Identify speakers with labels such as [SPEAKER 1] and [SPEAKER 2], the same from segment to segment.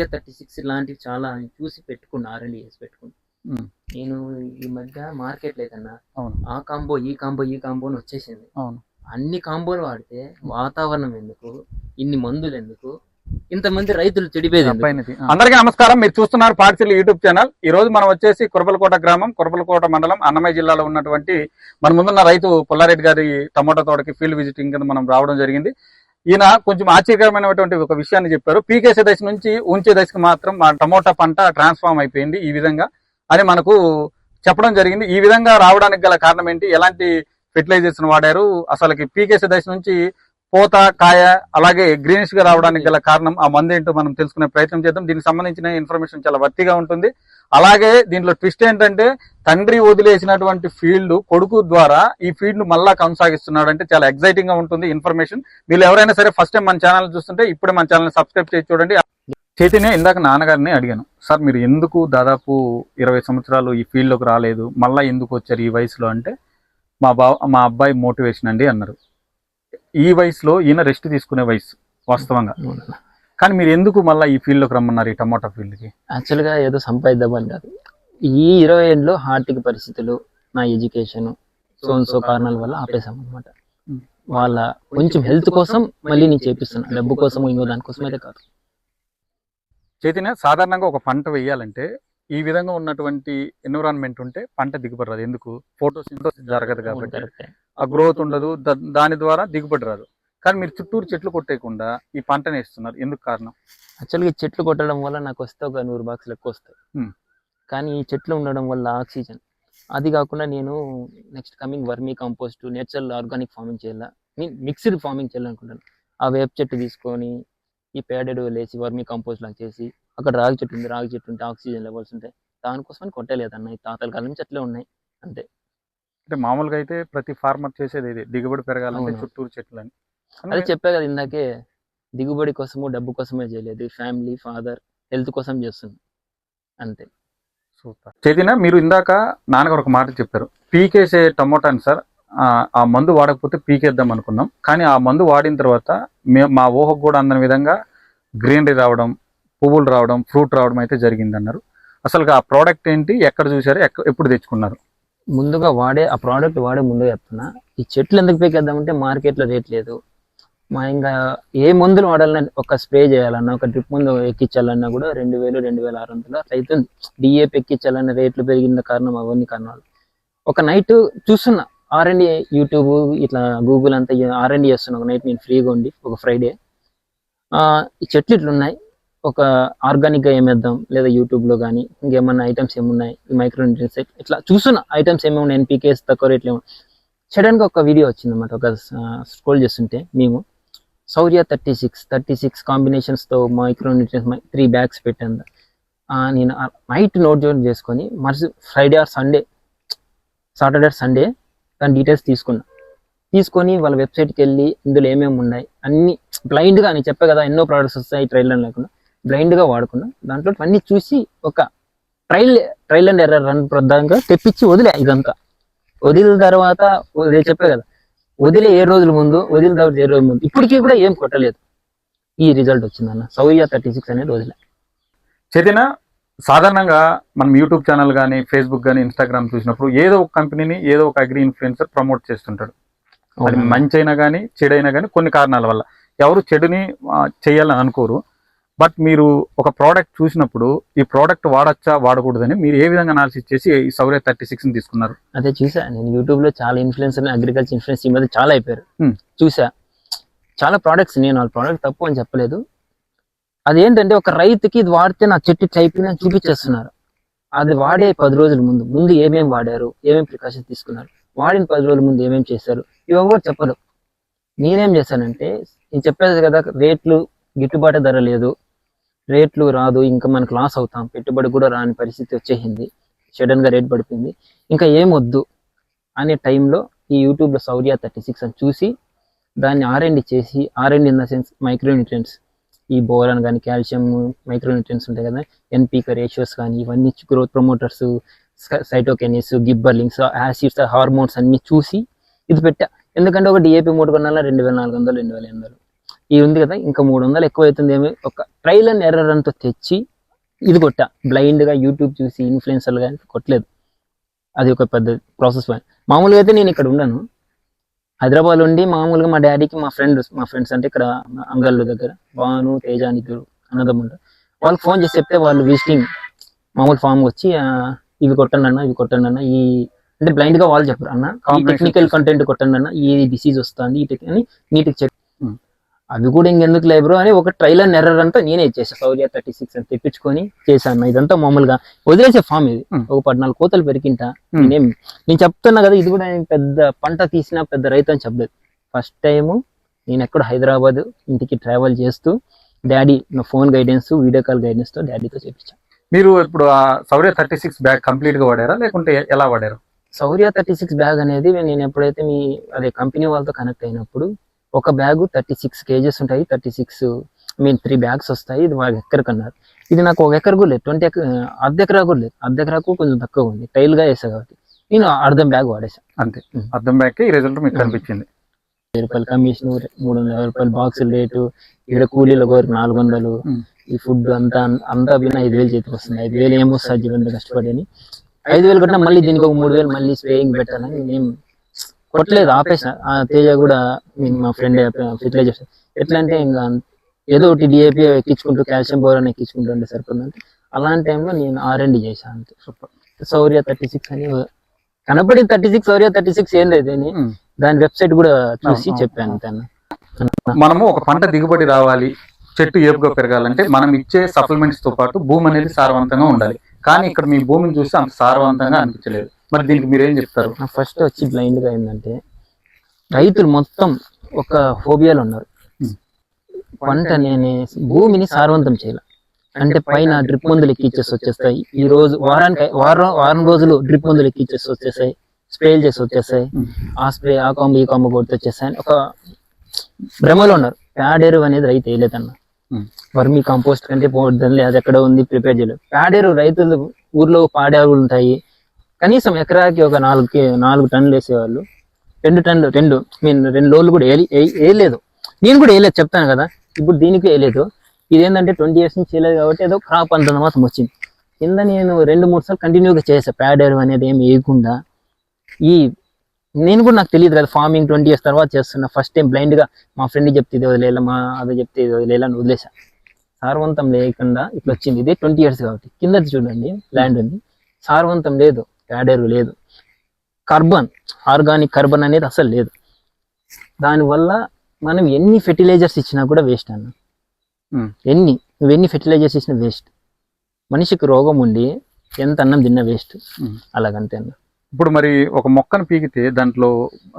[SPEAKER 1] 36 ఇలాంటివి చాలా చూసి పెట్టుకున్నా, R&D చేసి పెట్టుకున్నా. నేను ఈ మధ్య మార్కెట్ లేదన్నా, ఆ కాంబో ఈ కాంబో అని వచ్చేసింది. అన్ని కాంబోలు వాడితే వాతావరణం ఎందుకు, ఇన్ని మందులు ఎందుకు, ఇంతమంది రైతులు చెడిపోయేది.
[SPEAKER 2] అందరికీ నమస్కారం. మీరు చూస్తున్నారు పాటిసిల్లు యూట్యూబ్ ఛానల్. ఈ రోజు మనం వచ్చేసి కురబలకోట గ్రామం, కురబలకోట మండలం, అన్నమయ్య జిల్లాలో ఉన్నటువంటి మన ముందున్న రైతు పుల్లారెడ్డి గారి టమోటా తోటకి ఫీల్డ్ విజిటింగ్ కింద మనం రావడం జరిగింది. ఈయన కొంచెం ఆశ్చర్యకరమైనటువంటి ఒక విషయాన్ని చెప్పారు. పీకేసే దశ నుంచి ఉంచే దశకు మాత్రం మా టమోటా పంట ట్రాన్స్ఫార్మ్ అయిపోయింది ఈ విధంగా అని మనకు చెప్పడం జరిగింది. ఈ విధంగా రావడానికి గల కారణం ఏంటి, ఎలాంటి ఫెర్టిలైజర్స్ వాడారు, అసలుకి పీకేసే దశ నుంచి పూత కాయ అలాగే గ్రీనిష్ గా రావడానికి గల కారణం, ఆ మందు ఏంటో మనం తెలుసుకునే ప్రయత్నం చేద్దాం. దీనికి సంబంధించిన ఇన్ఫర్మేషన్ చాలా వర్తిగా ఉంటుంది. అలాగే దీంట్లో ట్విస్ట్ ఏంటంటే, తండ్రి వదిలేసినటువంటి ఫీల్డ్ కొడుకు ద్వారా ఈ ఫీల్డ్ మళ్ళా కొనసాగిస్తున్నాడు అంటే చాలా ఎక్సైటింగ్ గా ఉంటుంది ఇన్ఫర్మేషన్. మీరు ఎవరైనా సరే ఫస్ట్ టైం మన ఛానల్ చూస్తుంటే ఇప్పుడే మన ఛానల్ సబ్స్క్రైబ్ చేసి చూడండి. చైతన్య, ఇందాక నాన్నగారిని అడిగాను, సార్ మీరు ఎందుకు దాదాపు 20 సంవత్సరాలు ఈ ఫీల్డ్ లోకి రాలేదు, మళ్ళా ఎందుకు వచ్చారు ఈ వయసులో అంటే, మా అబ్బాయి మోటివేషన్ అండి అన్నారు. ఈ వయసులో ఈయన రెస్ట్ తీసుకునే వయసు వాస్తవంగా, కానీ మీరు ఎందుకు మళ్ళీ ఈ ఫీల్డ్ లోకి రమ్మన్నారు, ఈ టమోటా ఫీల్డ్ కి?
[SPEAKER 1] యాక్చువల్గా ఏదో సంపాదిద్దామని కాదు, ఈ 20 ఏళ్ళలో ఆర్థిక పరిస్థితులు, నా ఎడ్యుకేషన్, సో కారణాల వల్ల ఆపేసాం అనమాట. వాళ్ళ కొంచెం హెల్త్ కోసం మళ్ళీ నేను చేపిస్తున్నా, డబ్బు కోసం ఇంకో దానికోసం అయితే కాదు.
[SPEAKER 2] చైతన్య, సాధారణంగా ఒక పంట వేయాలంటే ఈ విధంగా ఉన్నటువంటి ఎన్విరాన్మెంట్ ఉంటే పంట దిగుబడి రాదు. ఎందుకు? ఫోటోసింథసిస్ జరగదు కాబట్టి, ఆ గ్రోత్ ఉండదు, దాని ద్వారా దిగుబడి రాదు. కానీ మీరు చుట్టూరు చెట్లు కొట్టేయకుండా ఈ పంటను వేస్తున్నారు, ఎందుకు కారణం?
[SPEAKER 1] యాక్చువల్గా చెట్లు కొట్టడం వల్ల నాకు వస్తే ఒక 100 బాక్సులు ఎక్కువ వస్తాయి. కానీ ఈ చెట్లు ఉండడం వల్ల ఆక్సిజన్, అది కాకుండా నేను next coming vermi compost, natural organic farming చేయాలా, నేను మిక్స్డ్ ఫార్మింగ్ చేయాలనుకుంటాను. ఆ వేప చెట్టు తీసుకొని ఈ పేడెడు వేసి వర్మీ కంపోస్ట్ లాగా చేసి, అక్కడ రాగి చెట్టు ఉంది, రాగి చెట్టు ఉంటే ఆక్సిజన్ లెవెల్స్ ఉంటాయి, దానికోసమని కొట్టలేదన్న. ఈ తాతల కాలం నుంచి అట్లే ఉన్నాయి అంతే.
[SPEAKER 2] అంటే మామూలుగా అయితే ప్రతి ఫార్మర్ చేసేది ఇది, దిగుబడి పెరగాలంటే చుట్టూరు చెట్లు అని.
[SPEAKER 1] అదే చెప్పా కదా ఇందాకే, దిగుబడి కోసము డబ్బు కోసమే చేయలేదు, ఫ్యామిలీ ఫాదర్ హెల్త్ కోసం చేస్తున్నాం అంతే.
[SPEAKER 2] సూపర్. చైతన్య, మీరు ఇందాక నాన్నగారు ఒక మాట చెప్పారు, పీకేసే టమోటాని సార్ ఆ మందు వాడకపోతే పీకేద్దాం అనుకున్నాం, కానీ ఆ మందు వాడిన తర్వాత మా ఊహకు కూడా అందని విధంగా గ్రీనరీ రావడం, పువ్వులు రావడం, ఫ్రూట్ రావడం అయితే జరిగింది అన్నారు. అసలు ఆ ప్రోడక్ట్ ఏంటి, ఎక్కడ చూసారు, ఎప్పుడు తెచ్చుకున్నారు?
[SPEAKER 1] ముందుగా ఆ ప్రోడక్ట్ వాడే ముందుగా చెప్తున్నా, ఈ చెట్లు ఎందుకు పీకేద్దామంటే మార్కెట్లో రేట్ లేదు. మా ఇంకా ఏ మందులు వాడాలన్నా, ఒక స్ప్రే చేయాలన్నా, ఒక డ్రిప్ మందు ఎక్కించాలన్నా కూడా 2000, 2600 అట్లా అవుతుంది. డిఏపి ఎక్కించాలన్న రేట్లు పెరిగిన కారణం అవన్నీ కారణాలు. ఒక నైట్ చూస్తున్నా, R&D యూట్యూబ్ ఇట్లా గూగుల్ అంతా R&D చేస్తున్నా. ఒక నైట్ నేను ఫ్రీగా ఉండి ఒక ఫ్రైడే, ఈ చెట్లు ఇట్లున్నాయి, ఒక ఆర్గానిక్గా ఏమేద్దాం, లేదా యూట్యూబ్లో కానీ ఇంకేమన్నా ఐటమ్స్ ఏమున్నాయి, ఈ మైక్రో న్యూట్రియన్స్ ఇట్లా చూస్తున్నా, ఐటమ్స్ ఏమేమి ఉన్నాయి, NPKs తక్కువ రేట్లు ఏమో. సడన్గా ఒక వీడియో వచ్చింది అనమాట. ఒక స్క్రోల్ చేస్తుంటే మేము శౌర్య 36 కాంబినేషన్స్తో మైక్రో న్యూట్రియన్స్ 3 బ్యాగ్స్ పెట్టాను. నేను నైట్ నోట్ చేసుకొని ఫ్రైడే ఆర్ సాటర్డే సండే దాని డీటెయిల్స్ తీసుకొని వాళ్ళ వెబ్సైట్కి వెళ్ళి ఇందులో ఏమేమి ఉన్నాయి అన్ని బ్లైండ్గా, నేను చెప్పే కదా ఎన్నో ప్రోడక్ట్స్ వస్తాయి ట్రైల్ రన్ లేకుండా, బ్లైండ్గా వాడుకున్నా. దాంట్లో అన్నీ చూసి ఒక ట్రైల్ అండ్ ఎర్రర్ రన్ ప్రధానంగా తెప్పించి ఇదంతా వదిలిన తర్వాత చెప్పే కదా, వదిలే 7 రోజుల ముందు, వదిలిన తర్వాత 7 రోజుల ముందు, ఇప్పటికీ కూడా ఏం కొట్టలేదు. ఈ రిజల్ట్ వచ్చిందన్న, శౌర్య 36 అనేది వదిలే.
[SPEAKER 2] చైతన్య, సాధారణంగా మనం యూట్యూబ్ ఛానల్ కానీ, ఫేస్బుక్ కానీ, ఇన్స్టాగ్రామ్ చూసినప్పుడు ఏదో ఒక కంపెనీని, ఏదో ఒక అగ్రి ఇన్ఫ్లుయెన్సర్ ప్రమోట్ చేస్తుంటాడు. అది మంచి అయినా కానీ చెడైనా కానీ కొన్ని కారణాల వల్ల ఎవరు చెడుని చేయాలని అనుకోరు. బట్ మీరు ఒక ప్రోడక్ట్ చూసినప్పుడు ఈ ప్రోడక్ట్ వాడచ్చా వాడకూడదని మీరు ఏ విధంగా అనాలిసిస్ చేసి ఈ శౌర్య 36 తీసుకున్నారు?
[SPEAKER 1] అదే చూసా నేను యూట్యూబ్ లో, చాలా ఇన్ఫ్లుయెన్సర్, అగ్రికల్చర్ ఇన్ఫ్లుయెన్స్ ఈ మధ్య చాలా అయిపోయారు. చూసా చాలా ప్రోడక్ట్స్, నేను వాళ్ళ ప్రోడక్ట్ తప్పు అని చెప్పలేదు. అదేంటంటే ఒక రైతుకి ఇది వాడితే నా చెట్టు అయిపోయింది అని చూపించేస్తున్నారు. అది వాడే 10 రోజుల ముందు ఏమేమి వాడారు, ఏమేమి ప్రికాషన్స్ తీసుకున్నారు, వాడిన 10 రోజుల ముందు ఏమేమి చేశారు, ఇవి ఎవరు చెప్పరు. నేనేం చేశానంటే, నేను చెప్పేది కదా, రేట్లు గిట్టుబాటు ధర లేదు, రేట్లు రాదు, ఇంకా మనకు లాస్ అవుతాం, పెట్టుబడి కూడా రాని పరిస్థితి వచ్చేసింది, సడన్ గా రేట్ పడిపోయింది, ఇంకా ఏమొద్దు అనే టైంలో ఈ యూట్యూబ్లో శౌర్య 36 అని చూసి దాన్ని R&D చేసి, R&D in the sense micro nutrients, ఈ బోరాన్ కానీ, కాల్షియం, మైక్రో న్యూట్రియన్స్ ఉంటాయి కదా, NPK రేషియోస్ కానీ, ఇవన్నీ గ్రోత్ ప్రమోటర్స్, సైటోకెనిన్స్, గిబ్బర్లింగ్స్, యాసిడ్స్, హార్మోన్స్ అన్ని చూసి ఇది పెట్టా. ఎందుకంటే ఒక DAP 3 కొనాలా 2400, 2800, ఇది ఉంది కదా ఇంకా 300 ఎక్కువ అవుతుంది ఏమి, ఒక ట్రైల్ అండ్ ఎర్రర్ అంతా తెచ్చి ఇది కొట్టా. బ్లైండ్ గా యూట్యూబ్ చూసి ఇన్ఫ్లుయెన్సర్లు కానీ కొట్టలేదు. అది ఒక పెద్ద ప్రాసెస్. మామూలుగా అయితే నేను ఇక్కడ ఉండను, హైదరాబాద్ ఉండి మామూలుగా మా డాడీకి మా ఫ్రెండ్స్ అంటే ఇక్కడ అంగళ్ళు దగ్గర భాను తేజ అని ఇద్దరు అన్నదమ్ములు, వాళ్ళకి ఫోన్ చేసి చెప్తే వాళ్ళు విజిటింగ్ మామూలు ఫామ్ వచ్చి ఇవి కొట్టండి అన్న ఈ అంటే బ్లైండ్ గా వాళ్ళు చెప్పరు అన్న ఈ టెక్నికల్ కంటెంట్ కొట్టండి అన్న ఈ డిసీజ్ వస్తుంది అని నీటికి చెప్పి, అవి కూడా ఇంకెందుకు లేబరు అని ఒక ట్రైల్ అండ్ ఎర్రర్ అంతా నేనే చేసాను. శౌర్య 36 అని తెప్పించుకొని చేశాను. ఇదంతా మామూలుగా వదిలేసే ఫామ్ ఇది. ఒక 14 కోతలు పెరిగింటా. నేను చెప్తున్నా కదా, ఇది కూడా నేను పెద్ద పంట తీసిన పెద్ద రైతు అని చెప్పలేదు. ఫస్ట్ టైము నేను ఎక్కడ హైదరాబాద్ ఇంటికి ట్రావెల్ చేస్తూ డాడీ నా phone guidance video call guidance తో డాడీతో చేపించాను.
[SPEAKER 2] మీరు ఇప్పుడు ఆ శౌర్య 36 బ్యాగ్ కంప్లీట్ గా వాడారా లేకుంటే ఎలా వాడారు?
[SPEAKER 1] శౌర్య 36 బ్యాగ్ అనేది నేను ఎప్పుడైతే అదే కంపెనీ వాళ్ళతో కనెక్ట్ అయినప్పుడు ఒక బ్యాగ్ 36 kgs ఉంటాయి. 3 బ్యాగ్స్ వస్తాయి. ఇది వాళ్ళ ఎకరకు అన్నారు. ఇది నాకు ఒక ఎకర కూడా లేదు, 20 అర్ధ ఎకరా కూడా లేదు. అర్ధ ఎకరాకు కొంచెం తక్కువ ఉంది, టైల్ గా వేసా కాబట్టి నేను అర్ధం బ్యాగ్ వాడేసా
[SPEAKER 2] అంతే. అర్ధం బ్యాగ్ కి ఈ రిజల్ట్ మీకు కనిపించింది.
[SPEAKER 1] రూపాయలు కమిషన్, 300 బాక్సుల రేటు, ఇక్కడ కూలీల కోరికి 400, ఈ ఫుడ్ అంతా విన్నా 5,000 చేతికి వస్తుంది. 5,000 ఏమొస్తుంది జీవనంలో కష్టపడి అని 5,000 కట్టినా మళ్ళీ దీనికి ఒక 3,000 మళ్ళీ స్ప్రేయింగ్ పెట్టాలని నేను కొట్టలేదు, ఆపేసిన. తేజ కూడా మా ఫ్రెండ్ ఫెర్టిలైజర్స్ ఎట్లా అంటే ఇంకా ఏదో ఒకటి డిఏపి ఎక్కించుకుంటూ కాల్షియం బోరాన్ ఎక్కించుకుంటూ ఉంటే సరిపోతుందంటే అలాంటి టైంలో నేను R&D చేశాను అంతే. శౌర్య 36 అని కనపడి 36 శౌర్య 36 ఏంది అని దాని వెబ్సైట్ కూడా చూసి చెప్పాను తను.
[SPEAKER 2] మనము ఒక పంట దిగుబడి రావాలి, చెట్టు ఏపుగా పెరగాలంటే మనం ఇచ్చే సప్లిమెంట్స్ తో పాటు భూమి అనేది సారవంతంగా ఉండాలి. కానీ ఇక్కడ మీ భూమిని చూసి అంత సారవంతంగా అనిపించలేదు. మరి దీనికి మీరేం చెప్తారు?
[SPEAKER 1] ఫస్ట్ వచ్చి బ్లైండ్ గా ఏంటంటే రైతులు మొత్తం ఒక ఫోబియాలో ఉన్నారు. పంట నేను భూమిని సారవంతం చేయాలి అంటే పైన డ్రిప్ మందులు ఎక్కిచ్చేసి వచ్చేస్తాయి. ఈ రోజు వారం రోజులు డ్రిప్ మందులు ఎక్కిచ్చేసి వచ్చేస్తాయి, స్ప్రేలు చేసి వచ్చేస్తాయి, ఆ స్ప్రే ఆ కాంబు ఈ కాంబు కొడితే వచ్చేస్తాయి ఒక భ్రమలో ఉన్నారు. ప్యాడేరు అనేది రైతు వేయలేదన్న. వర్మీ కంపోస్ట్ కంటే పోవద్దని అది ఎక్కడ ఉంది ప్రిపేర్ చేయలేదు. ప్యాడేరు రైతులు ఊర్లో పాడేరు ఉంటాయి, కనీసం ఎకరాకి ఒక 4 టన్నులు వేసేవాళ్ళు. 2 లోన్లు కూడా వేయలేదు. నేను కూడా వేయలేదు చెప్తాను కదా, ఇప్పుడు దీనికి వేయలేదు. ఇదేంటంటే 20 years నుంచి చేయలేదు కాబట్టి ఏదో క్రాప్ అంత మాత్రం వచ్చింది. కింద నేను 2-3 సార్లు కంటిన్యూగా చేసా ప్యాడేరు అనేది ఏమి వేయకుండా. నేను కూడా నాకు తెలియదు కదా, ఫార్మింగ్ 20 years తర్వాత చేస్తున్నా. ఫస్ట్ టైం బ్లైండ్ గా మా ఫ్రెండ్ చెప్తే ఇది వదిలేలా, మా అదే చెప్తే ఇది వదిలేలా అని వదిలేసా. సారవంతం లేకుండా ఇట్లా వచ్చింది. ఇదే 20 years కాబట్టి. కిందది చూడండి ల్యాండ్ ఉంది, సారవంతం లేదు, ప్యాడేరు లేదు, ఆర్గానిక్ కార్బన్ అనేది అసలు లేదు. దానివల్ల మనం ఎన్ని ఫెర్టిలైజర్స్ ఇచ్చినా కూడా వేస్ట్ అన్న. నువ్వెన్ని ఫెర్టిలైజర్స్ ఇచ్చినా వేస్ట్. మనిషికి రోగం ఉండి ఎంత అన్నం తిన్నా వేస్ట్. అలాగంతే అన్న.
[SPEAKER 2] ఇప్పుడు మరి ఒక మొక్కను పీకితే దాంట్లో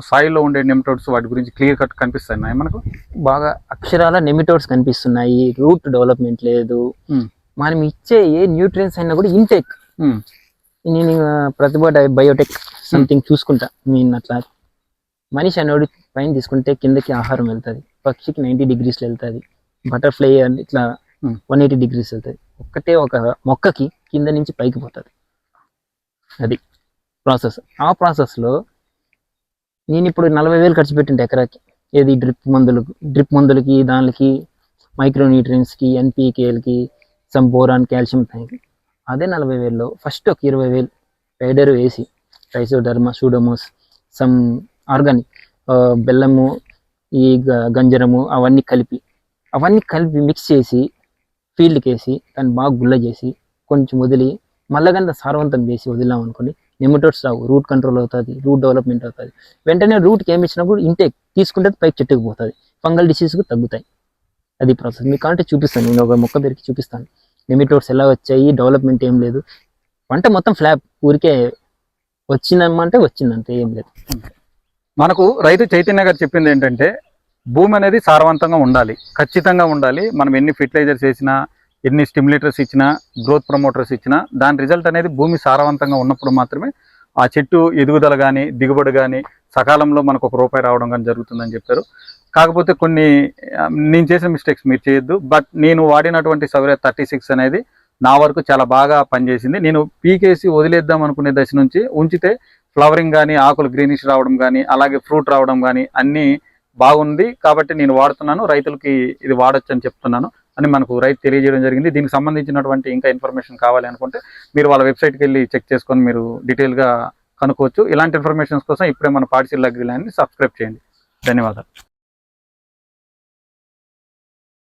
[SPEAKER 2] సాయిల్లో ఉండే నెమటోడ్స్ వాటి గురించి క్లియర్ కట్ కనిపిస్తున్నాయి మనకు.
[SPEAKER 1] బాగా అక్షరాల నెమిటోడ్స్ కనిపిస్తున్నాయి. రూట్ డెవలప్మెంట్ లేదు. మనం ఇచ్చే ఏ న్యూట్రియన్స్ అయినా కూడా ఇంటేక్. నేను ప్రతిభ బయోటెక్ సంథింగ్ చూసుకుంటా. నేను అట్లా మనిషి అనేవాడు పైన తీసుకుంటే కిందకి ఆహారం వెళ్తుంది, పక్షికి 90 degrees వెళ్తుంది, బటర్ఫ్లై ఇట్లా 180 degrees వెళ్తుంది. ఒక మొక్కకి కింద నుంచి పైకి పోతుంది. అది ప్రాసెస్. ఆ ప్రాసెస్లో నేను ఇప్పుడు 40,000 ఖర్చు పెట్టింటే ఎకరాకి. ఏది డ్రిప్ మందులకి, దానికి మైక్రోన్యూట్రియన్స్కి, NPKలకి, సమ్ బోరాన్, కాల్షియం థ్యాంక్. అదే 40,000లో ఫస్ట్ ఒక 20,000 పైడర్ వేసి ట్రైసోడర్మా, సూడోమోస్, సమ్ ఆర్గానిక్ బెల్లము, ఈ గంజరము అవన్నీ కలిపి మిక్స్ చేసి ఫీల్డ్కి వేసి దాన్ని బాగా గుల్ల చేసి కొంచెం వదిలి మళ్ళగంత సారవంతం చేసి వదిలాం అనుకోండి, నెమటోడ్స్ రావు, రూట్ కంట్రోల్ అవుతుంది, రూట్ డెవలప్మెంట్ అవుతుంది. వెంటనే రూట్కి ఏమి ఇచ్చినా కూడా ఇంటేక్ తీసుకుంటే పైకి చెట్టుకు పోతుంది, ఫంగల్ డిసీజ్ కూడా తగ్గుతాయి. అది ప్రాసెస్. మీకు కాంటే చూపిస్తాను, నేను ఒక మొక్క పెరికి చూపిస్తాను నెమటోడ్స్ ఎలా వచ్చాయి. డెవలప్మెంట్ ఏం లేదు, పంట మొత్తం ఫ్లాప్, ఊరికే వచ్చిందమ్మంటే వచ్చిందంటే ఏం లేదు.
[SPEAKER 2] మనకు రైతు చైతన్య గారు చెప్పింది ఏంటంటే భూమి అనేది సారవంతంగా ఉండాలి, ఖచ్చితంగా ఉండాలి. మనం ఎన్ని ఫెర్టిలైజర్స్ వేసినా, ఎన్ని స్టిమ్యులేటర్స్ ఇచ్చినా, గ్రోత్ ప్రమోటర్స్ ఇచ్చినా దాని రిజల్ట్ అనేది భూమి సారవంతంగా ఉన్నప్పుడు మాత్రమే ఆ చెట్టు ఎదుగుదల కానీ దిగుబడి కానీ సకాలంలో మనకు ₹1 రావడం కానీ జరుగుతుందని చెప్పారు. కాకపోతే కొన్ని నేను చేసిన మిస్టేక్స్ మీరు చేయొద్దు. బట్ నేను వాడినటువంటి శౌర్య 36 అనేది నా వరకు చాలా బాగా పనిచేసింది. నేను పీకేసి వదిలేద్దాం అనుకునే దశ నుంచి ఉంచితే ఫ్లవరింగ్ కానీ, ఆకులు గ్రీనిష్ రావడం కానీ, అలాగే ఫ్రూట్ రావడం కానీ అన్నీ బాగుంది కాబట్టి నేను వాడుతున్నాను, రైతులకి ఇది వాడొచ్చు అని చెప్తున్నాను అని మనకు రైతు తెలియజేయడం జరిగింది. దీనికి సంబంధించినటువంటి ఇంకా ఇన్ఫర్మేషన్ కావాలి అనుకుంటే మీరు వాళ్ళ వెబ్సైట్కి వెళ్ళి చెక్ చేసుకొని మీరు డీటెయిల్గా కనుక్కోవచ్చు. ఇలాంటి ఇన్ఫర్మేషన్స్ కోసం ఇప్పుడే మన పాటిశీల అగ్రిల్యాండ్ని సబ్స్క్రైబ్ చేయండి. ధన్యవాదాలు.